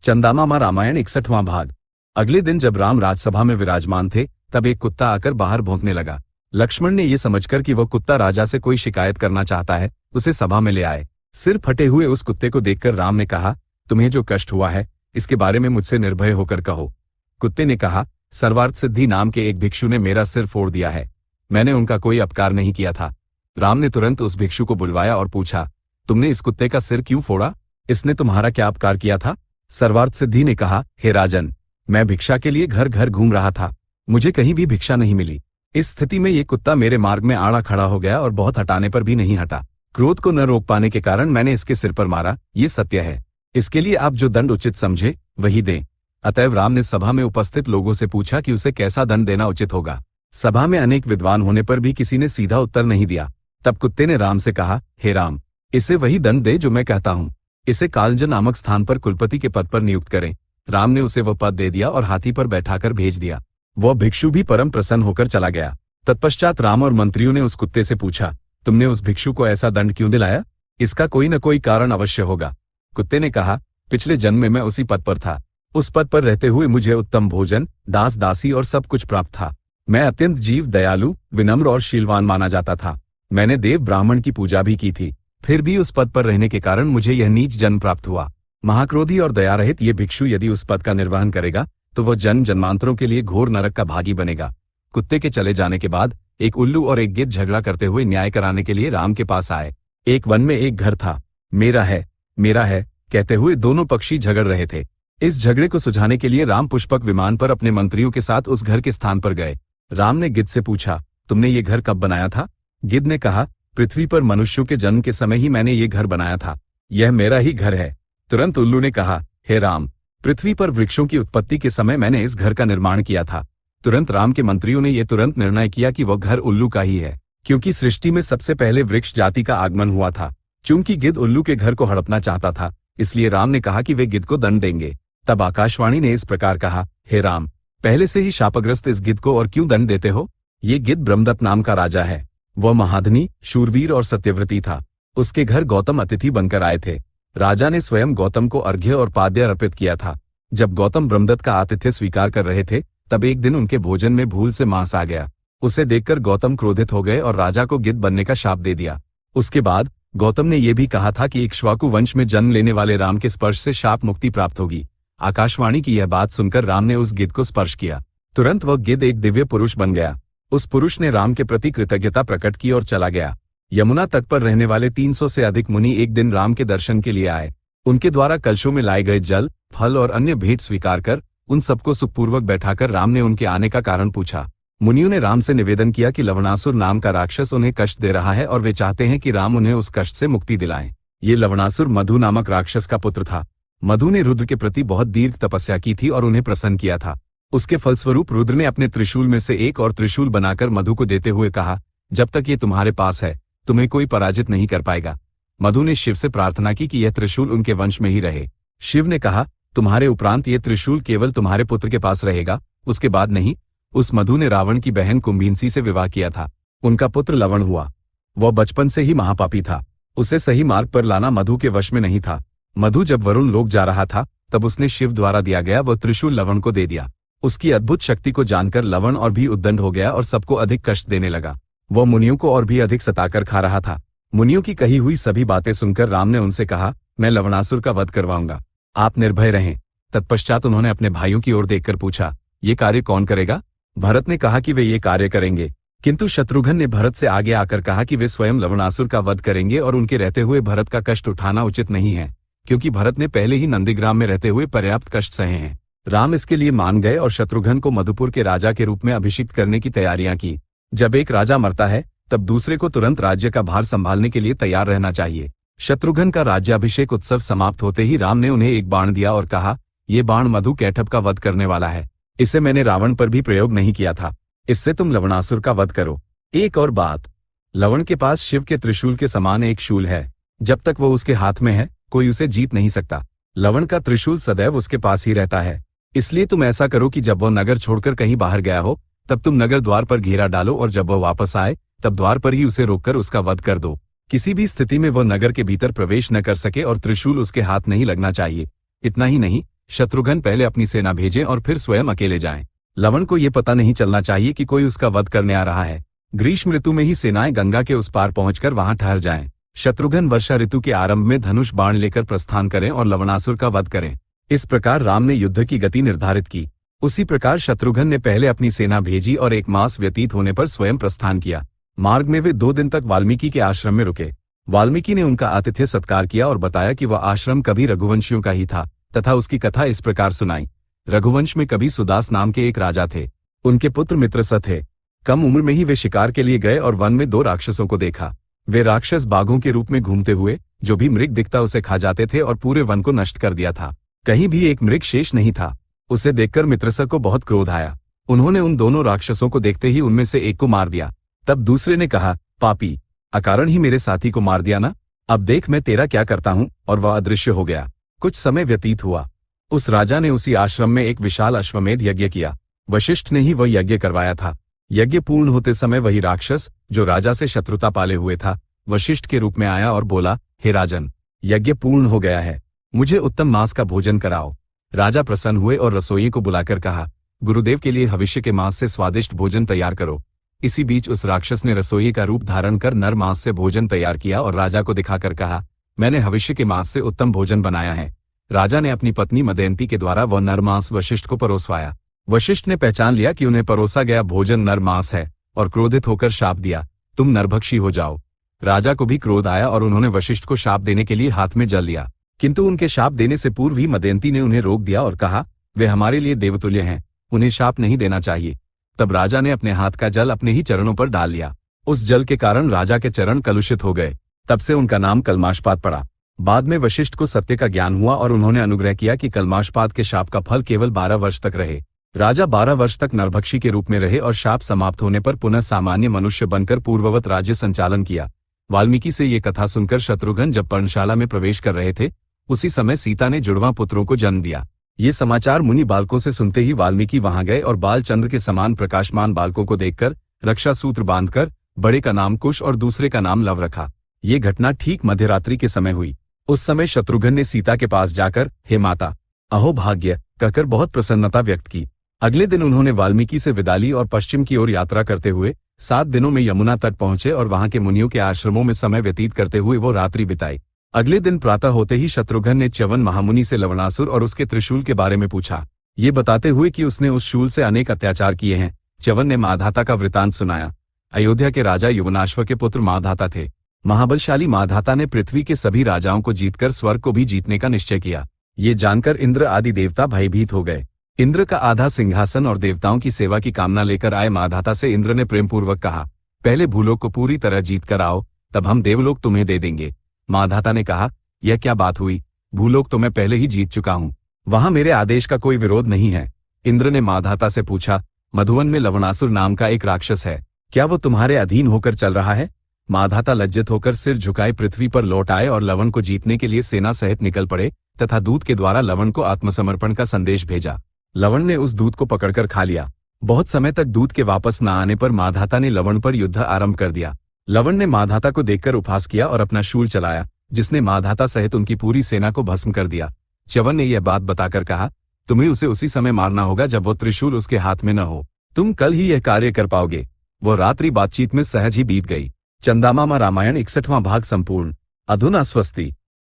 चंदामामा रामायण 61वां भाग। अगले दिन जब राम राजसभा में विराजमान थे तब एक कुत्ता आकर बाहर भौंकने लगा। लक्ष्मण ने यह समझकर कि वह कुत्ता राजा से कोई शिकायत करना चाहता है, उसे सभा में ले आए। सिर फटे हुए उस कुत्ते को देखकर राम ने कहा, तुम्हें जो कष्ट हुआ है इसके बारे में मुझसे निर्भय होकर कहो। कुत्ते ने कहा, सर्वार्थ सिद्धि नाम के एक भिक्षु ने मेरा सिर फोड़ दिया है, मैंने उनका कोई अपकार नहीं किया था। राम ने तुरंत उस भिक्षु को बुलवाया और पूछा, तुमने इस कुत्ते का सिर क्यों फोड़ा? इसने तुम्हारा क्या अपकार किया था? सर्वार्थ सिद्धि ने कहा, हे राजन, मैं भिक्षा के लिए घर घर घूम रहा था, मुझे कहीं भी भिक्षा नहीं मिली। इस स्थिति में ये कुत्ता मेरे मार्ग में आड़ा खड़ा हो गया और बहुत हटाने पर भी नहीं हटा। क्रोध को न रोक पाने के कारण मैंने इसके सिर पर मारा, ये सत्य है। इसके लिए आप जो दंड उचित समझे वही दें। अतएव राम ने सभा में उपस्थित लोगों से पूछा कि उसे कैसा दंड देना उचित होगा। सभा में अनेक विद्वान होने पर भी किसी ने सीधा उत्तर नहीं दिया। तब कुत्ते ने राम से कहा, हे राम, इसे वही दंड दे जो मैं कहता हूं। इसे कालज नामक स्थान पर कुलपति के पद पर नियुक्त करें। राम ने उसे वह पद दे दिया और हाथी पर बैठाकर भेज दिया। वह भिक्षु भी परम प्रसन्न होकर चला गया। तत्पश्चात राम और मंत्रियों ने उस कुत्ते से पूछा, तुमने उस भिक्षु को ऐसा दंड क्यों दिलाया? इसका कोई न कोई कारण अवश्य होगा। कुत्ते ने कहा, पिछले जन्म में मैं उसी पद पर था। उस पद पर रहते हुए मुझे उत्तम भोजन, दास दासी और सब कुछ प्राप्त था। मैं अत्यंत जीव, दयालु, विनम्र और शीलवान माना जाता था। मैंने देव ब्राह्मण की पूजा भी की थी। फिर भी उस पद पर रहने के कारण मुझे यह नीच जन्म प्राप्त हुआ। महाक्रोधी और दयारहित ये भिक्षु यदि उस पद का निर्वहन करेगा तो वह जन्म जन्मांतरों के लिए घोर नरक का भागी बनेगा। कुत्ते के चले जाने के बाद एक उल्लू और एक गिद्ध झगड़ा करते हुए न्याय कराने के लिए राम के पास आए। एक वन में एक घर था। मेरा है कहते हुए दोनों पक्षी झगड़ रहे थे। इस झगड़े को सुझाने के लिए राम पुष्पक विमान पर अपने मंत्रियों के साथ उस घर के स्थान पर गए। राम ने गिद्ध से पूछा, तुमने ये घर कब बनाया था? गिद्ध ने कहा, पृथ्वी पर मनुष्यों के जन्म के समय ही मैंने ये घर बनाया था। यह मेरा ही घर है। तुरंत उल्लू ने कहा, हे राम, पृथ्वी पर वृक्षों की उत्पत्ति के समय मैंने इस घर का निर्माण किया था। तुरंत राम के मंत्रियों ने यह तुरंत निर्णय किया कि वह घर उल्लू का ही है, क्योंकि सृष्टि में सबसे पहले वृक्ष जाति का आगमन हुआ था। चूंकि गिद्ध उल्लू के घर को हड़पना चाहता था, इसलिए राम ने कहा कि वे गिद्ध को दंड देंगे। तब आकाशवाणी ने इस प्रकार कहा, हे राम, पहले से ही शापग्रस्त इस गिद्ध को और क्यों दंड देते हो? ये गिद्ध ब्रह्मदत्त नाम का राजा है। वह महाधनी, शूरवीर और सत्यव्रती था। उसके घर गौतम अतिथि बनकर आए थे। राजा ने स्वयं गौतम को अर्घ्य और पाद्य अर्पित किया था। जब गौतम ब्रह्मदत्त का आतिथ्य स्वीकार कर रहे थे तब एक दिन उनके भोजन में भूल से मांस आ गया। उसे देखकर गौतम क्रोधित हो गए और राजा को गिद्ध बनने का शाप दे दिया। उसके बाद गौतम ने यह भी कहा था कि इक्ष्वाकु वंश में जन्म लेने वाले राम के स्पर्श से शाप मुक्ति प्राप्त होगी। आकाशवाणी की यह बात सुनकर राम ने उस गिद्ध को स्पर्श किया। तुरंत वह गिद्ध एक दिव्य पुरुष बन गया। उस पुरुष ने राम के प्रति कृतज्ञता प्रकट की और चला गया। यमुना तट पर रहने वाले 300 से अधिक मुनि एक दिन राम के दर्शन के लिए आए। उनके द्वारा कलशों में लाए गए जल, फल और अन्य भेंट स्वीकार कर उन सबको सुखपूर्वक बैठाकर राम ने उनके आने का कारण पूछा। मुनियों ने राम से निवेदन किया कि लवणासुर नाम का राक्षस उन्हें कष्ट दे रहा है और वे चाहते हैं कि राम उन्हें उस कष्ट से मुक्ति दिलाएं। ये लवणासुर मधु नामक राक्षस का पुत्र था। मधु ने रुद्र के प्रति बहुत दीर्घ तपस्या की थी और उन्हें प्रसन्न किया था। उसके फलस्वरूप रुद्र ने अपने त्रिशूल में से एक और त्रिशूल बनाकर मधु को देते हुए कहा, जब तक ये तुम्हारे पास है तुम्हें कोई पराजित नहीं कर पाएगा। मधु ने शिव से प्रार्थना की कि यह त्रिशूल उनके वंश में ही रहे। शिव ने कहा, तुम्हारे उपरांत ये त्रिशूल केवल तुम्हारे पुत्र के पास रहेगा, उसके बाद नहीं। उस मधु ने रावण की बहन कुंभीनसी से विवाह किया था। उनका पुत्र लवण हुआ। वह बचपन से ही महापापी था। उसे सही मार्ग पर लाना मधु के वश में नहीं था। मधु जब वरुण लोक जा रहा था तब उसने शिव द्वारा दिया गया वह त्रिशूल लवण को दे दिया। उसकी अद्भुत शक्ति को जानकर लवण और भी उद्दंड हो गया और सबको अधिक कष्ट देने लगा। वह मुनियों को और भी अधिक सताकर खा रहा था। मुनियों की कही हुई सभी बातें सुनकर राम ने उनसे कहा, मैं लवणासुर का वध करवाऊंगा, आप निर्भय रहें। तत्पश्चात उन्होंने अपने भाइयों की ओर देखकर पूछा, ये कार्य कौन करेगा? भरत ने कहा कि वे ये कार्य करेंगे, किंतु शत्रुघ्न ने भरत से आगे आकर कहा कि वे स्वयं लवणासुर का वध करेंगे और उनके रहते हुए भरत का कष्ट उठाना उचित नहीं है, क्योंकि भरत ने पहले ही नंदीग्राम में रहते हुए पर्याप्त कष्ट सहे हैं। राम इसके लिए मान गए और शत्रुघ्न को मधुपुर के राजा के रूप में अभिषिक्त करने की तैयारियां की। जब एक राजा मरता है तब दूसरे को तुरंत राज्य का भार संभालने के लिए तैयार रहना चाहिए। शत्रुघ्न का राज्याभिषेक उत्सव समाप्त होते ही राम ने उन्हें एक बाण दिया और कहा, ये बाण मधु कैटभ का वध करने वाला है। इसे मैंने रावण पर भी प्रयोग नहीं किया था। इससे तुम लवणासुर का वध करो। एक और बात, लवण के पास शिव के त्रिशूल के समान एक शूल है। जब तक वो उसके हाथ में है कोई उसे जीत नहीं सकता। लवण का त्रिशूल सदैव उसके पास ही रहता है। इसलिए तुम ऐसा करो कि जब वह नगर छोड़कर कहीं बाहर गया हो तब तुम नगर द्वार पर घेरा डालो और जब वह वापस आए तब द्वार पर ही उसे रोककर उसका वध कर दो। किसी भी स्थिति में वह नगर के भीतर प्रवेश न कर सके और त्रिशूल उसके हाथ नहीं लगना चाहिए। इतना ही नहीं, शत्रुघ्न पहले अपनी सेना भेजें और फिर स्वयं अकेले जाएं। लवण को ये पता नहीं चलना चाहिए कि कोई उसका वध करने आ रहा है। ग्रीष्म ऋतु में ही सेनाएं गंगा के उस पार पहुंचकर वहां ठहर जाएं। शत्रुघ्न वर्षा ऋतु के आरंभ में धनुष बाण लेकर प्रस्थान करें और लवणासुर का वध करें। इस प्रकार राम ने युद्ध की गति निर्धारित की। उसी प्रकार शत्रुघ्न ने पहले अपनी सेना भेजी और 1 मास व्यतीत होने पर स्वयं प्रस्थान किया। मार्ग में वे 2 दिन तक वाल्मीकि के आश्रम में रुके। वाल्मीकि ने उनका आतिथ्य सत्कार किया और बताया कि वह आश्रम कभी रघुवंशियों का ही था तथा उसकी कथा इस प्रकार सुनाई। रघुवंश में कभी सुदास नाम के एक राजा थे। उनके पुत्र मित्रस थे। कम उम्र में ही वे शिकार के लिए गए और वन में 2 राक्षसों को देखा। वे राक्षस बाघों के रूप में घूमते हुए जो भी मृग दिखता उसे खा जाते थे और पूरे वन को नष्ट कर दिया था। कहीं भी एक मृग शेष नहीं था। उसे देखकर मित्रसा को बहुत क्रोध आया। उन्होंने उन दोनों राक्षसों को देखते ही उनमें से एक को मार दिया। तब दूसरे ने कहा, पापी, अकारण ही मेरे साथी को मार दिया ना, अब देख मैं तेरा क्या करता हूं, और वह अदृश्य हो गया। कुछ समय व्यतीत हुआ। उस राजा ने उसी आश्रम में एक विशाल अश्वमेध यज्ञ किया। वशिष्ठ ने ही वह यज्ञ करवाया था। यज्ञ पूर्ण होते समय वही राक्षस जो राजा से शत्रुता पाले हुए था वशिष्ठ के रूप में आया और बोला, हे राजन, यज्ञ पूर्ण हो गया है, मुझे उत्तम मांस का भोजन कराओ। राजा प्रसन्न हुए और रसोइये को बुलाकर कहा, गुरुदेव के लिए भविष्य के मांस से स्वादिष्ट भोजन तैयार करो। इसी बीच उस राक्षस ने रसोइये का रूप धारण कर नर मांस से भोजन तैयार किया और राजा को दिखाकर कहा, मैंने भविष्य के मांस से उत्तम भोजन बनाया है। राजा ने अपनी पत्नी मदयंती के द्वारा वह नर मांस वशिष्ठ को परोसवाया। वशिष्ठ ने पहचान लिया कि उन्हें परोसा गया भोजन नर मांस है और क्रोधित होकर शाप दिया, तुम नरभक्षी हो जाओ। राजा को भी क्रोध आया और उन्होंने वशिष्ठ को शाप देने के लिए हाथ में जल लिया, किंतु उनके शाप देने से पूर्व ही मदयंती ने उन्हें रोक दिया और कहा, वे हमारे लिए देवतुल्य हैं, उन्हें शाप नहीं देना चाहिए। तब राजा ने अपने हाथ का जल अपने ही चरणों पर डाल लिया। उस जल के कारण राजा के चरण कलुषित हो गए। तब से उनका नाम कल्माशपात पड़ा। बाद में वशिष्ठ को सत्य का ज्ञान हुआ और उन्होंने अनुग्रह किया कि कल्माशपात के शाप का फल केवल 12 वर्ष तक रहे। राजा 12 वर्ष तक नरभक्षी के रूप में रहे और शाप समाप्त होने पर पुनः सामान्य मनुष्य बनकर पूर्ववत राज्य संचालन किया। वाल्मीकि से ये कथा सुनकर शत्रुघ्न जब पर्णशाला में प्रवेश कर रहे थे, उसी समय सीता ने जुड़वां पुत्रों को जन्म दिया। ये समाचार मुनि बालकों से सुनते ही वाल्मीकि वहां गए और बालचंद्र के समान प्रकाशमान बालकों को देखकर रक्षा सूत्र बांधकर बड़े का नाम कुश और दूसरे का नाम लव रखा। ये घटना ठीक मध्यरात्रि के समय हुई। उस समय शत्रुघ्न ने सीता के पास जाकर, हे माता, अहो भाग्य, कहकर बहुत प्रसन्नता व्यक्त की। अगले दिन उन्होंने वाल्मीकि से विदा ली और पश्चिम की ओर यात्रा करते हुए 7 दिनों में यमुना तट पहुंचे और वहां के मुनियों के आश्रमों में समय व्यतीत करते हुए वो रात्रि बिताई। अगले दिन प्रातः होते ही शत्रुघ्न ने च्यवन महामुनि से लवणासुर और उसके त्रिशूल के बारे में पूछा, ये बताते हुए कि उसने उस शूल से अनेक अत्याचार किए हैं। च्यवन ने माधाता का वृतांत सुनाया। अयोध्या के राजा युवनाश्व के पुत्र माधाता थे। महाबलशाली माधाता ने पृथ्वी के सभी राजाओं को जीतकर स्वर्ग को भी जीतने का निश्चय किया। ये जानकर इंद्र आदि देवता भयभीत हो गए। इंद्र का आधा सिंहासन और देवताओं की सेवा की कामना लेकर आए माधाता से इंद्र ने प्रेमपूर्वक कहा, पहले भूलोक को पूरी तरह जीत कर आओ, तब हम देवलोक तुम्हें दे देंगे। माधाता ने कहा, यह क्या बात हुई, भूलोक तो मैं पहले ही जीत चुका हूं, वहां मेरे आदेश का कोई विरोध नहीं है। इंद्र ने माधाता से पूछा, मधुवन में लवणासुर नाम का एक राक्षस है, क्या वो तुम्हारे अधीन होकर चल रहा है? माधाता लज्जित होकर सिर झुकाए पृथ्वी पर लौट आए और लवण को जीतने के लिए सेना सहित निकल पड़े तथा दूत के द्वारा लवण को आत्मसमर्पण का संदेश भेजा। लवण ने उस दूत को पकड़कर खा लिया। बहुत समय तक दूत के वापस न आने पर माधाता ने लवण पर युद्ध आरंभ कर दिया। लवण ने माधाता को देखकर उपहास किया और अपना शूल चलाया, जिसने माधाता सहित उनकी पूरी सेना को भस्म कर दिया। च्यवन ने यह बात बताकर कहा, तुम्हें उसे उसी समय मारना होगा जब वो त्रिशूल उसके हाथ में न हो। तुम कल ही यह कार्य कर पाओगे। वो रात्रि बातचीत में सहज ही बीत गई। चंदामामा रामायण 61वां भाग संपूर्ण। अधुना स्वस्ति।